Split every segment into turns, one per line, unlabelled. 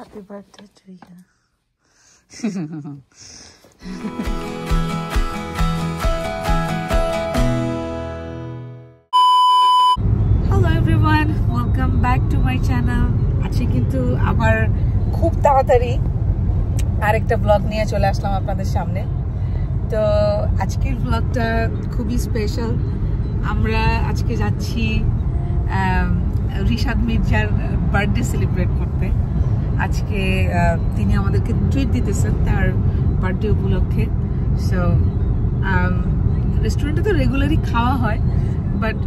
Happy birthday to you. Hello everyone, welcome back to my channel. আজকে কিন্তু আবার খুব তাড়াতাড়ি আরেকটা ব্লগ নিয়ে চলে আসলাম আপনাদের সামনে। তো আজকের ব্লগটা খুবই স্পেশাল। আমরা আজকে যাচ্ছি রিশাদ মির্জার বার্থডে সেলিব্রেট করতে। আজকে তিনি আমাদেরকে ট্রিট দিতেছেন তার বার্থডে উপলক্ষে। সো রেস্টুরেন্টে তো রেগুলারই খাওয়া হয়, বাট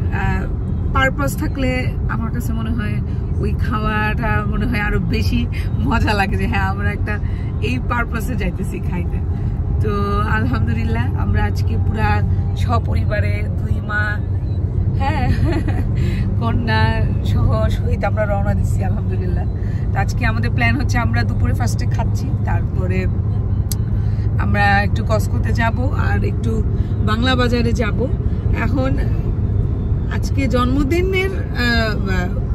পারপাস থাকলে আমার কাছে মনে হয় ওই খাওয়াটা মনে হয় আরো বেশি মজা লাগে, যে হ্যাঁ আমরা একটা এই পারপাসে যাইতেছি খাইতে। তো আলহামদুলিল্লাহ আমরা আজকে পুরা সপরিবারে 2 মা হ্যাঁ কন্যা সহ সহিত আমরা রওনা দিচ্ছি আলহামদুলিল্লাহ। তো আজকে আমাদের প্ল্যান হচ্ছে আমরা দুপুরে ফার্স্টে খাচ্ছি, তারপরে আমরা একটু কসকোতে যাব আর একটু বাংলা বাজারে যাব। এখন আজকে জন্মদিনের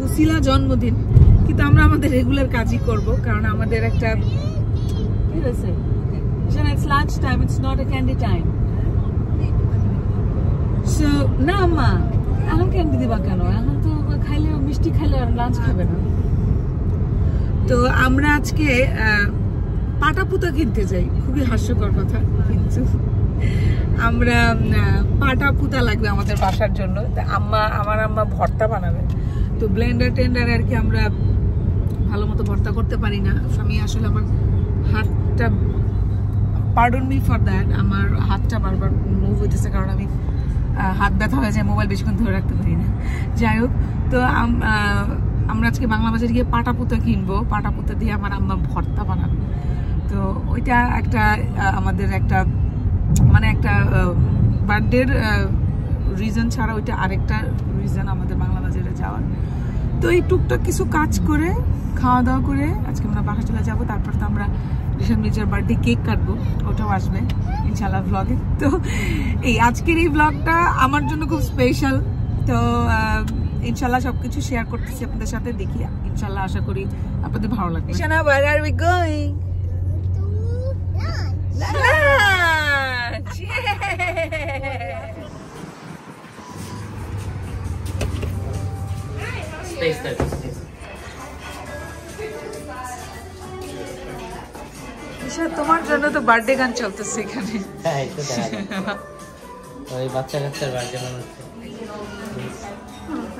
উসিলা জন্মদিন, কিন্তু আমরা আমাদের রেগুলার কাজই করব, কারণ আমাদের একটা it's lunch time, it's not a candy time. So না মা এখন ক্যান্ডি দিবা কেন? এখন তো খাইলে মিষ্টি খাইলে আর লাঞ্চ খাবে না। তো আমরা আজকে পাটাপুতা কিনতে যাই, খুবই হাস্যকর কথা, কিন্তু আমরা পাটাপুতা লাগবে আমাদের বাসার জন্য। আমার আম্মা ভর্তা বানাবে, তো ব্লেন্ডার টেন্ডার আর কি আমরা ভালো মতো ভর্তা করতে পারি না। আমি আসলে আমার হাতটা, পার্ডন মি ফর দ্যাট, আমার হাতটা বারবার মুভ হইতেছে, কারণ আমি হাত ব্যথা হয়ে যায়, মোবাইল বেশিক্ষণ ধরে রাখতে পারি না। যাই হোক, তো আমরা আজকে বাংলা বাজারে গিয়ে পাটাপুতা কিনবো, পাটাপুতা দিয়ে আমার আম্মা ভর্তা বানাবে। তো ওইটা একটা আমাদের একটা মানে একটা বার্থডের রিজন ছাড়া ওইটা আরেকটা রিজন আমাদের বাংলা বাজারে যাওয়ার। তো এই টুকটাক কিছু কাজ করে খাওয়া দাওয়া করে আজকে আমরা বাসা চলে যাবো। তারপর তো আমরা রিশাদ মির্জার বার্থডে কেক কাটবো, ওটাও আসবে ইনশাল্লাহ ব্লগে। তো এই আজকের এই ব্লগটা আমার জন্য খুব স্পেশাল। তো ইনশাল্লাহ সবকিছু শেয়ার করতেছি আপনাদের সাথে, দেখি ইনশাল্লাহ আশা করি আপনাদের ভালো লাগবে। Ishana, where are we going? Lunch!
Space there.
তোমার জন্য তো বার্থডে গান চলতেছে এখানে।
হ্যাঁ এটা দেখা যায়, ওই বাচ্চা কাচ্চার বার্থডে মানাচ্ছে।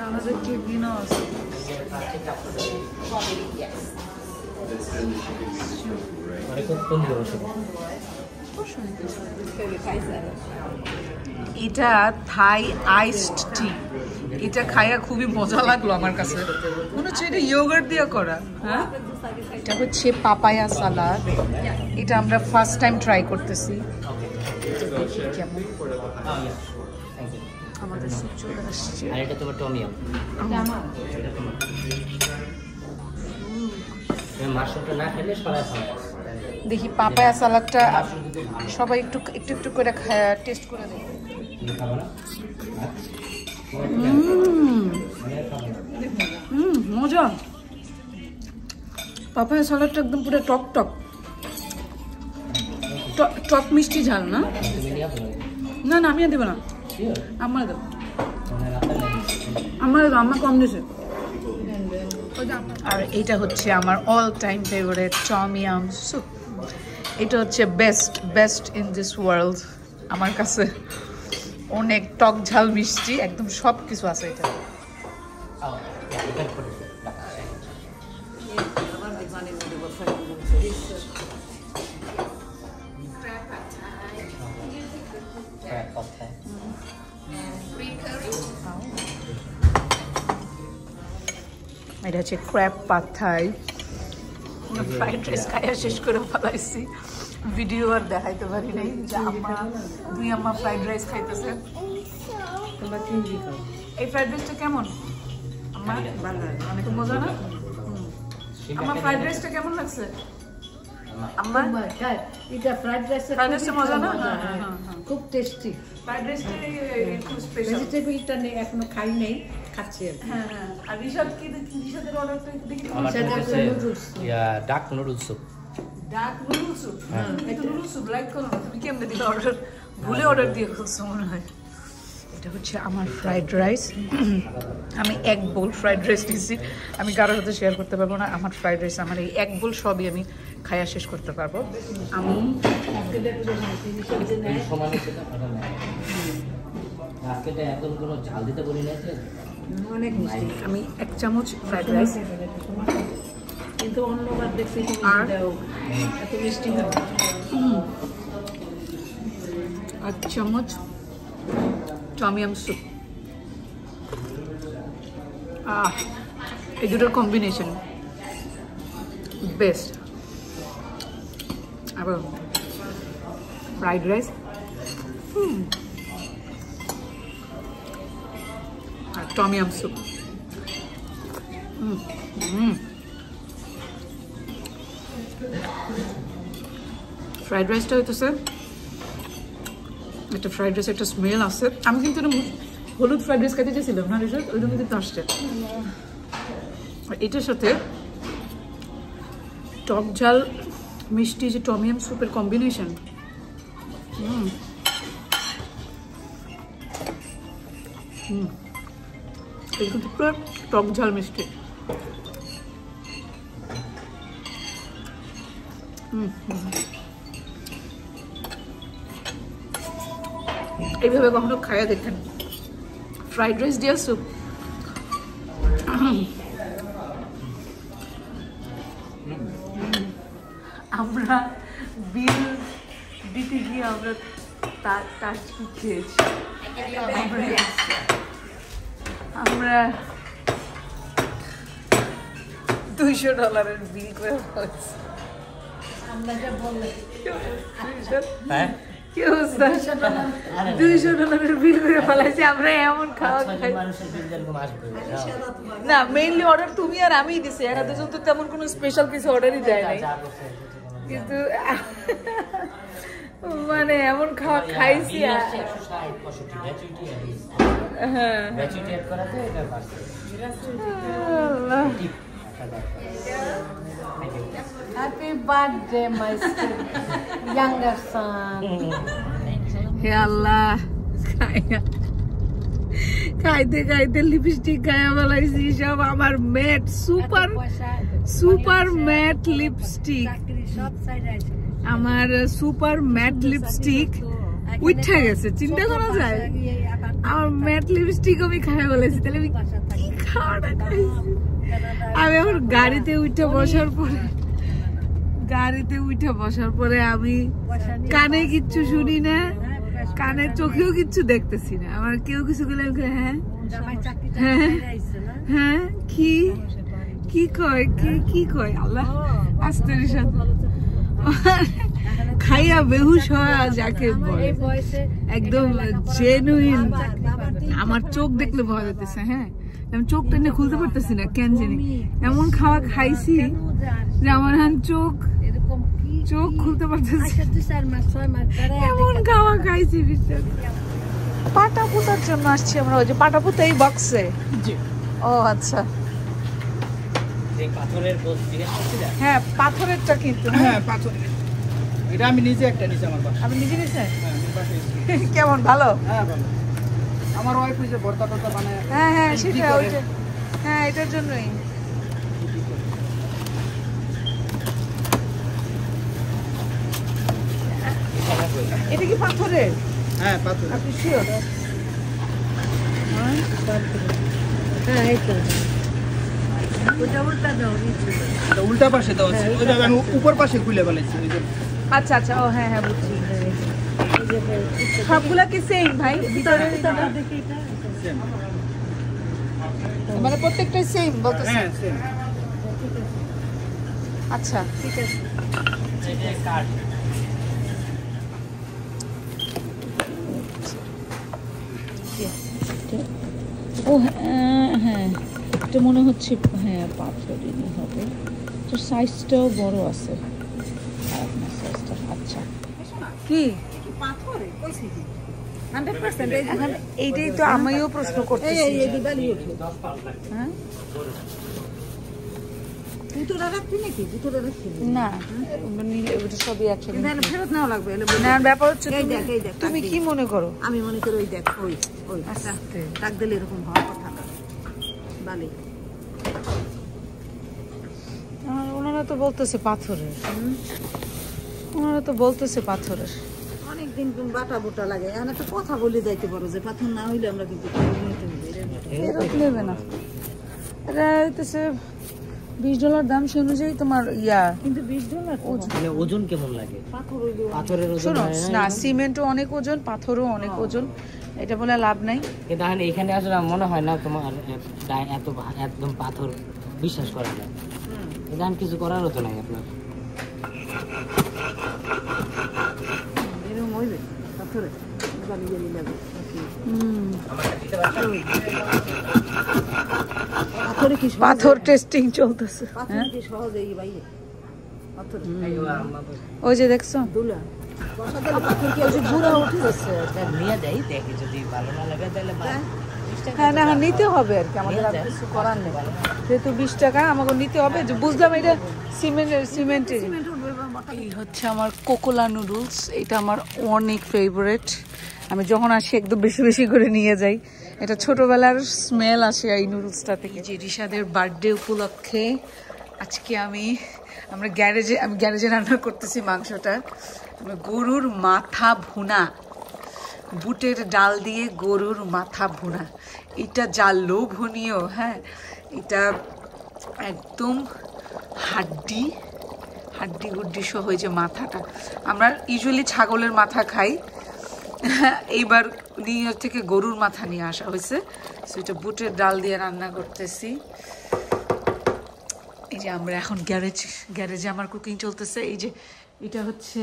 আমাদের কেবিনও আছে। এটা থাই আইসড টি, এটা খাইয়া খুবই মজা লাগলো আমার কাছে, মনে হচ্ছে এটা ইয়োগার্ট দিয়ে করা। হ্যাঁ, এটা হচ্ছে পাপায়া সালাদ, এটা আমরা ফার্স্ট টাইম ট্রাই করতেছি। কেমন আমাদের স্যুপ চলে আসছে।
আর এটা তোমার টমিয়াম, মাশরুমটা না খেলে সবাই খায়।
দেখি পাপায়া সালাদটা সবাই একটু একটু একটু করে টেস্ট করে দেখি। মজা, পাপায়া সালাদটা একদম পুরো টক টক টক মিষ্টি ঝাল। না না না আমি আর দেবো না, আমার দেবো, আমার দেবো, আমার কম দিয়েছে। আর এটা হচ্ছে আমার all time favourite tom yum soup. এটা হচ্ছে বেস্ট ইন দিস ওয়ার্ল্ড আমার কাছে। অনেক টক ঝাল মিষ্টি একদম সব কিছু আছে এটা। এটা হচ্ছে ক্র্যাব পাদ থাই। ফ্রাইড রাইস খাইয়া শেষ করে ফেলাইছি, ভিডিও আর দেখাইতে পারি নাই। দুই আম্মা ফ্রাইড রাইস খাইতেছে। এই ফ্রাইড রাইসটা কেমন আম্মা? অনেক মজা না? আমার ফ্রাইড রাইসটা কেমন লাগছে আম্মা?
এটা ফ্রাইড রাইসটা
মজা না?
খুব টেস্টি।
ফ্রাইড রাইসটা খুব স্পেশাল।
ভেজিটেবলটা এখনো খাই নাই, খাচ্ছি আর কি।
হ্যাঁ হ্যাঁ। আর রিশাদ কি রিশাদের অর্ডারটা দেখি
আমার
সেটা
হচ্ছে
noodles।
ডাক নুডলস স্যুপ।
ডাক নুডল স্যুপ। তুমি তো নুডল স্যুপ লাইক করো না, তুমি কেমনে দিলে অর্ডার? ভুলে অর্ডার দিয়ে ফেলছো মনে হয়। এটা হচ্ছে আমার ফ্রাইড রাইস। আমি এক বোল ফ্রাইড রাইস দিয়েছি, আমি কারোর সাথে শেয়ার করতে পারবো না। আমার ফ্রাইড রাইস, আমার এই এক বোল সবই আমি খাইয়া শেষ করতে পারবো। আমি
এই সমানে সেটা ভালো না। আজকে তো একদম কোনো ঝাল দিতে বলি না যে।
অনেক মিষ্টি,
আমি এক চামচ ফ্রাইড রাইস
কিন্তু অন্যবার দেখছি তুমি
আর
দাও এত মিষ্টি হয়।
এক চামচ টমিয়াম স্যুপ। এই দুটোর কম্বিনেশন বেস্ট। আবার ফ্রাইড রাইস আর টমিয়াম স্যুপ। ফ্রাইড রাইসটা হইতেছে একটা ফ্রাইড রাইস, একটা স্মেল আছে। আমি কিন্তু হলুদ ফ্রাইড রাইস খেতে চেয়েছিলাম না রিশাদ, ওই জন্য কিন্তু আসছে। আর এটার সাথে টক ঝাল মিষ্টি যে টমিয়াম স্যুপের কম্বিনেশন, এটা কিন্তু পুরো টক ঝাল মিষ্টি। এইভাবে কখনো খাইয়া দেখেন ফ্রাইড রাইস দিয়ে স্যুপ। আমরা বিল দিতে গিয়ে আমরা তার কি খেয়েছি, আমরা $200 বিল করে ফেলছি।
আমরা যা বললে
হ্যাঁ
কি অবস্থা? $200 বিল করে ফেলাইছি আমরা। এমন খাওয়া খাই
মানুষের বিল যেরকম আসবে
না, মেইনলি অর্ডার তুমি আর আমিই দিছি, এরা দুজন তো তেমন কোনো স্পেশাল কিছু অর্ডারই দেয় নাই, কিন্তু মানে এমন খাওয়া খাইছি। হ্যাঁ
হ্যাপি বার্থডে মাই ইয়াঙ্গার সন।
হে আল্লাহ, খাইতে খাইতে লিপস্টিক গায়ে বলাইছি সব। আমার ম্যাট সুপার ম্যাট লিপস্টিক,
সব সাইড আছে
আমার সুপার ম্যাট লিপস্টিক উঠে গেছে, চিন্তা করা যায়। আমার ম্যাট লিপস্টিক আমি খাই বলেছি, তাহলে আমি কি খাওয়াটা খাইছি। আমি এখন গাড়িতে উঠে বসার পরে আমি কানে কিচ্ছু শুনি না, কানে চোখেও কিচ্ছু দেখতেছি না। আমার কেউ কিছু গেলে হ্যাঁ হ্যাঁ হ্যাঁ কি কয় কি কয় আল্লাহ আস্তে খাইয়া বেহুশ হওয়া যাকে বলে, একদম জেনুইন। আমার চোখ দেখলে ভয় হইতেছে। হ্যাঁ, আমি চোখটা নিয়ে খুলতে পারতেছি না কেন জানি। এমন খাওয়া খাইছি যে আমার চোখ খুলতে পারতেছি, এমন খাওয়া খাইছি। পাটা পুতার জন্য আসছি আমরা। ওই যে পাটা পুতা এই বক্সে। ও আচ্ছা, হ্যাঁ পাথরেরটা কিন্তু।
হ্যাঁ পাথরের, এটা আমি নিজে একটা নিছি আমার বাসা।
আপনি নিজে নিছেন?
হ্যাঁ আমি বাসায় নিছি।
কেমন ভালো?
হ্যাঁ ভালো। আমার ওয়াইফ যে ভর্তা টর্তা বানায়।
হ্যাঁ হ্যাঁ সেটা ওইটা, হ্যাঁ এটার জন্যই। এটা কি পাথরের?
হ্যাঁ পাথর।
আপনি শিওর?
হ্যাঁ এই তো ওটা উল্টা দাও নিচে।
এটা উল্টা পাশে দাও, ওইটা আমি উপর পাশে খুলে ফেলেছি ওই যে।
আচ্ছা আচ্ছা, ও হ্যাঁ হ্যাঁ বুঝছি। সবগুলা কি সেম ভাই? ভিতরে
দেখি এটা
Same।
মানে প্রত্যেকটাই সেম বলতেছেন?
হ্যাঁ সেম।
আচ্ছা ঠিক আছে। ও হ্যাঁ, এটা মনে হচ্ছে হ্যাঁ পাথরেরই হবে। তো সাইজটাও বড় আছে। সাইজটা আচ্ছা। কি
পাথরে কইছি কি 100% এই
এখন এইটাই তো আমিও প্রশ্ন করতেছি
এই দিবালি উঠে
হ্যাঁ
জুতোটা রাখবি নাকি জুতোটা রাখবি
না ওটা সবই একসাথে
কিন্তু এনে ফেরত নেওয়া লাগবে
না ব্যাপার হচ্ছে
এই দেখ
তুমি কি মনে করো
আমি মনে করি ওই দেখ ওই ওই
আস্তে
টাক দিলে এরকম হওয়ার কথা না বালি
ওনারা তো বলতেছে পাথরের ওনারা তো বলতেছে পাথরের
অনেকদিন বাটা বুটা লাগে এখানে তো কথা বলে যাইতে পারো যে পাথর না হইলে আমরা কিন্তু
ফেরত নেবে না এটা হইতেছে $20 দাম সে অনুযায়ী তোমার ইয়া
কিন্তু $20
ওজন কেমন লাগে
পাথর হইলে
পাথরের ওজন
শোনো না সিমেন্টও অনেক ওজন পাথরও অনেক ওজন এটা বলে লাভ নাই
কিন্তু এখানে আসলে মনে হয় না তোমার এত একদম পাথর বিশ্বাস করা যায় এখানে কিছু করার হতো নাই আপনার
এরকম হইবে পাথরে বালি বালি লাগে পাথরে কি
পাথর টেস্টিং চলতেছে
পাথর কি সহজেই বাইরে পাথর
ওই যে দেখছো
দুলা বসা দিলে পাথর কি আছে গুড়া উঠে যাচ্ছে
নিয়ে যাই দেখি যদি ভালো না লাগে তাহলে
হ্যাঁ না নিতে হবে আর কি আমাদের আর কিছু করার নেই যেহেতু $20 আমাকে নিতে হবে যে বুঝলাম এটা সিমেন্টের এই হচ্ছে আমার কোকোলা নুডলস এটা আমার অনেক ফেভারিট আমি যখন আসি একদম বেশি বেশি করে নিয়ে যাই এটা ছোটবেলার স্মেল আসে এই নুডলসটা থেকে যে রিশাদের বার্থডে উপলক্ষে আজকে আমি গ্যারেজে রান্না করতেছি মাংসটা গরুর মাথা ভুনা বুটের ডাল দিয়ে গরুর মাথা ভুনা এটা যা লোভনীয় হ্যাঁ এটা একদম হাড্ডি গুড্ডি সহ যে মাথাটা আমরা ইউজুয়ালি ছাগলের মাথা খাই এইবার নিউ ইয়র্ক থেকে গরুর মাথা নিয়ে আসা হয়েছে সেটা বুটের ডাল দিয়ে রান্না করতেছি এই যে আমরা এখন গ্যারেজে আমার কুকিং চলতেছে এই যে এটা হচ্ছে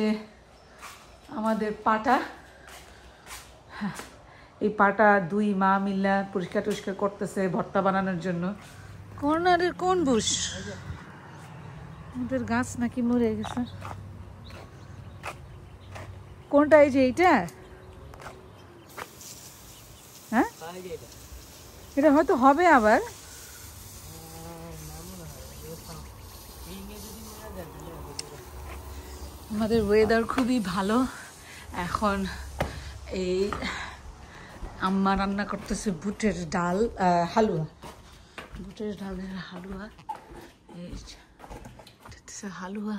আমাদের পাটা হ্যাঁ এই পাটা দুই মা মিল্লা পরিষ্কার টরিষ্কার করতেছে ভর্তা বানানোর জন্য কর্নারের কোন বুশ ওদের গাছ নাকি মরে গেছে কোনটা এই যে এইটা হ্যাঁ এটা হয়তো হবে আবার আমাদের ওয়েদার খুবই ভালো এখন এই আম্মা রান্না করতেছে বুটের ডাল হালুয়া বুটের ডালের হালুয়া এই হালুয়া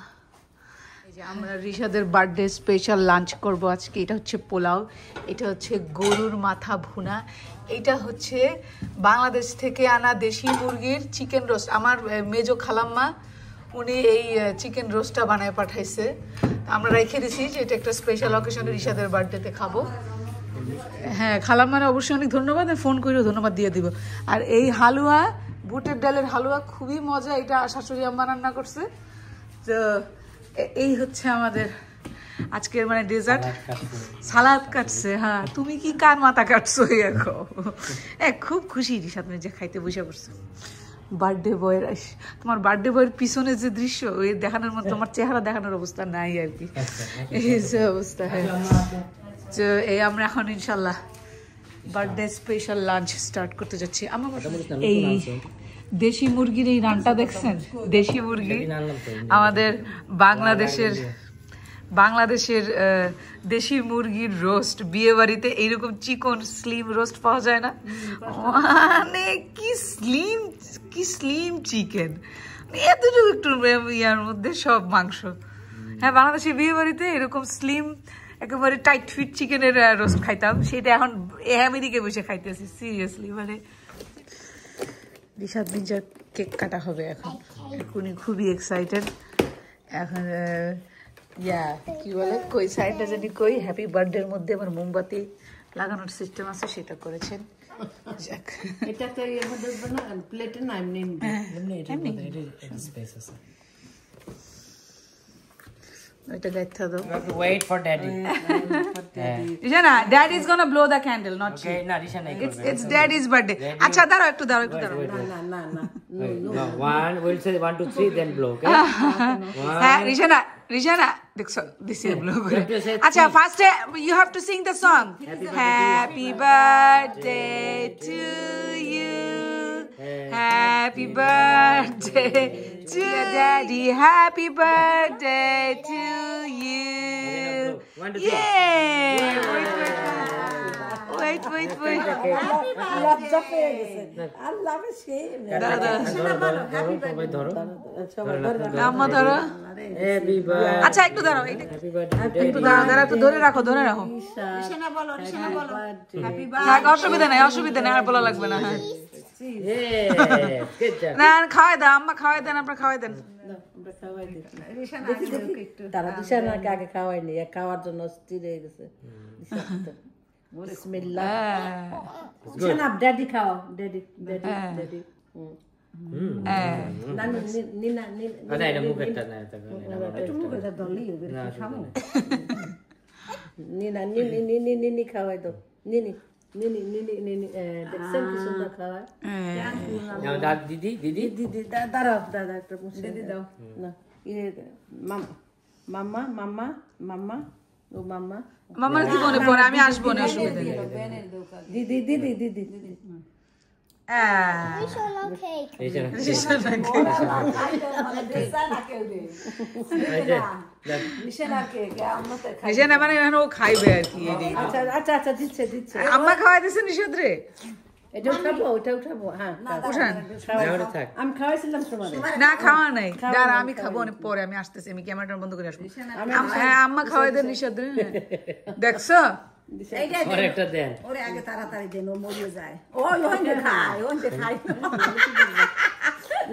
এই যে আমরা রিশাদের বার্থডে স্পেশাল লাঞ্চ করব আজকে এটা হচ্ছে পোলাও এটা হচ্ছে গরুর মাথা ভুনা এটা হচ্ছে বাংলাদেশ থেকে আনা দেশি মুরগির চিকেন রোস্ট আমার মেজো খালাম্মা উনি এই চিকেন রোস্টটা বানায় পাঠাইছে আমরা রেখে দিছি যে এটা একটা স্পেশাল অকেশনে রিশাদের বার্থডেতে খাবো হ্যাঁ খালাম্মার অবশ্যই অনেক ধন্যবাদ ফোন করেও ধন্যবাদ দিয়ে দিব আর এই হালুয়া বুটের ডালের হালুয়া খুবই মজা এটা শাশুড়ি আম্মা রান্না করছে তো এই হচ্ছে আমাদের আজকের মানে ডেজার্ট সালাদ কাটছে হ্যাঁ তুমি কি কার মাথা কাটছো খুব খুশি রিশাদ যে খাইতে বসে পড়ছে বার্থডে বয়ের তোমার বার্থডে বয়ের পিছনে যে দৃশ্য ওই দেখানোর মতো তোমার চেহারা দেখানোর অবস্থা নাই আর কি এই যে অবস্থা হ্যাঁ তো এই আমরা এখন ইনশাল্লাহ বার্থডে স্পেশাল লাঞ্চ স্টার্ট করতে যাচ্ছি আমার এই দেশি মুরগির এই রানটা দেখছেন দেশি মুরগি আমাদের বাংলাদেশের দেশি মুরগির রোস্ট বিয়ে বাড়িতে এইরকম চিকন স্লিম রোস্ট পাওয়া যায় না মানে কি স্লিম চিকেন এতটুকু একটু ইয়ার মধ্যে সব মাংস হ্যাঁ বাংলাদেশের বিয়ে বাড়িতে এরকম স্লিম একেবারে টাইট ফিট চিকেনের রোস্ট খাইতাম সেটা এখন আমেরিকায় বসে খাইতেছি সিরিয়াসলি মানে রিশাদ মির্জার কেক কাটা হবে এখন উনি খুবই এক্সাইটেড এখন কি বলে কই সাইডটা যদি কই হ্যাপি বার্থডে এর মধ্যে আমার মোমবাতি লাগানোর সিস্টেম আছে সেটা করেছেন
এটা তো এর মধ্যে না প্লেটে না এমনি
এটা স্পেস আছে
এটা দেখতে দাও
wait for daddy
Rishana dad is going to blow the candle not
okay
you
na Rishana
it's daddy's birthday acha দাঁড়াও একটু দাঁড়াও
না
no one we'll say 1 2 3 then blow okay
হ্যাঁ রিশানা রিশানা দেখছো দিছে ব্লগ করে আচ্ছা ফার্স্টে you have to sing the song happy birthday to you happy birthday to daddy happy birthday to you Wait.
লজ্জা পেয়ে গেছে আল্লাহ সে
আম্মা ধরো আচ্ছা একটু ধরো একটু দাঁড়া একটু ধরে রাখো
রিশানা বলো হ্যাপি
অসুবিধা নাই আর বলা লাগবে না হ্যাঁ না খাওয়াই দেন আম্মা খাওয়াই দেন আপনারা খাওয়াই দেন
তারা রিশানাকে আগে খাওয়াইনি খাওয়ার জন্য স্থির হয়ে গেছে বিসমিল্লাহ রিশানা ড্যাডি খাও ড্যাডি নিনি খাওয়াই দাও নিনি দেখছেন কি সুন্দর খাওয়ায় দিদি দাঁড়াও দাদা একটা মুছে দাও না মাম্মা ও মাম্মা
মামার কি মনে পড়ে আমি আসবো না অসুবিধা নেই
দিদি
মানে ও খাইবে আর কি
আচ্ছা দিচ্ছে
আম্মা খাওয়াই দিচ্ছে নিষেধ রে
এটা উঠাবো হ্যাঁ
উঠান
আমি খাওয়াইছিলাম তোমার
না খাওয়া নাই দাঁড়া আমি খাবো অনেক পরে আমি আসতেছি আমি ক্যামেরাটা বন্ধ করে আসবো হ্যাঁ আম্মা খাওয়াই দেন নিষেধ রে দেখছো
ওরে আগে তাড়াতাড়ি দেন ও মরিয়ে যায় ওই খায়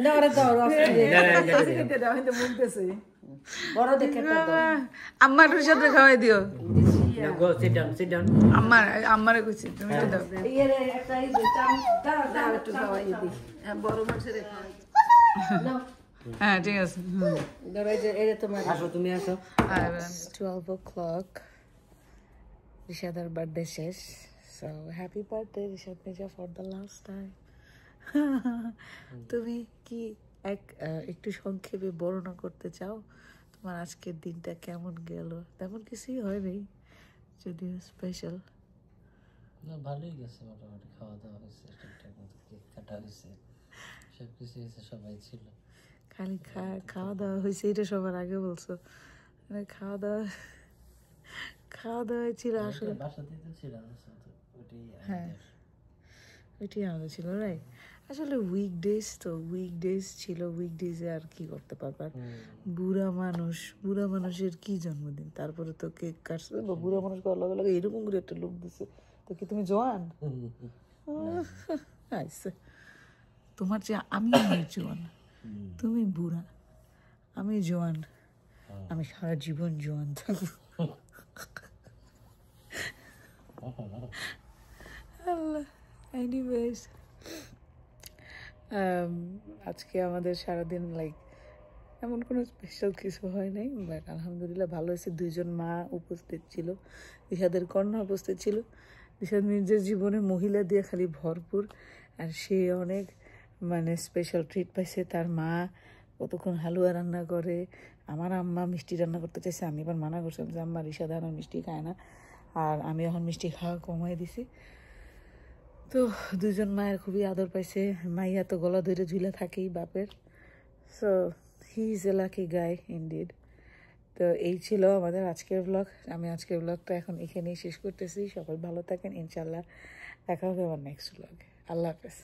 না ওরে দাও বড় দেখে
আম্মার সাথে খাওয়াই দিও আম্মারে কইছি তুমি একটু দাও হ্যাঁ ঠিক আছে 12 o'clock রিশাদার বার্থডে শেষ so happy birthday Rishad Mirza for the last time তুমি কি একটু সংক্ষেপে বর্ণনা করতে চাও তোমার আজকের দিনটা কেমন গেল তেমন কিছুই হয়নি যদিও স্পেশাল
না ভালোই গেছে মোটামুটি খাওয়া দাওয়া হয়েছে ঠিকঠাক মতো কেক কাটা হয়েছে সব কিছু হয়েছে সবাই ছিল
খালি খাওয়া দাওয়া হয়েছে এটা সবার আগে বলছো মানে খাওয়া দাওয়া ছিল আসলে
বাসাতেই তো ছিল
হ্যাঁ ওইটাই আলাদা ছিল রাইট আসলে উইকডেজ ছিল উইকডেজে আর কি করতে পারবার বুড়া মানুষের কি জন্মদিন তারপরে তো কেক কাটছে বা বুড়া মানুষ লগে লগে এরকম করে একটা লুক দিছে তো কি তুমি জোয়ান আচ্ছা তোমার যে আমি জোয়ান তুমি বুড়া আমি জোয়ান আমি সারা জীবন জোয়ান থাকবো আল্লাহ এনিওয়েজ আজকে আমাদের সারাদিন লাইক এমন কোনো স্পেশাল কিছু হয় নাই বাট আলহামদুলিল্লাহ ভালো হয়েছে 2 জন মা উপস্থিত ছিল রিশাদের কন্যা উপস্থিত ছিল রিশাদ মির্জার জীবনে মহিলা দিয়ে খালি ভরপুর আর সে অনেক মানে স্পেশাল ট্রিট পাইছে তার মা কতক্ষণ হালুয়া রান্না করে আমার আম্মা মিষ্টি রান্না করতে চাইছে আমি এবার মানা করছিলাম যে আম্মা রিশাদ আর মিষ্টি খায় না আর আমি এখন মিষ্টি খাওয়া কমাই দিছি তো 2 জন মায়ের খুবই আদর পাইছে মাইয়া তো গলা ধরে ঝুলে থাকেই বাপের so he is a lucky guy indeed তো এই ছিল আমাদের আজকের ব্লগ আমি আজকের ব্লগটা এখন এখানেই শেষ করতেছি সবাই ভালো থাকেন ইনশাল্লাহ দেখা হবে আমার নেক্সট ব্লগে আল্লাহ হাফেজ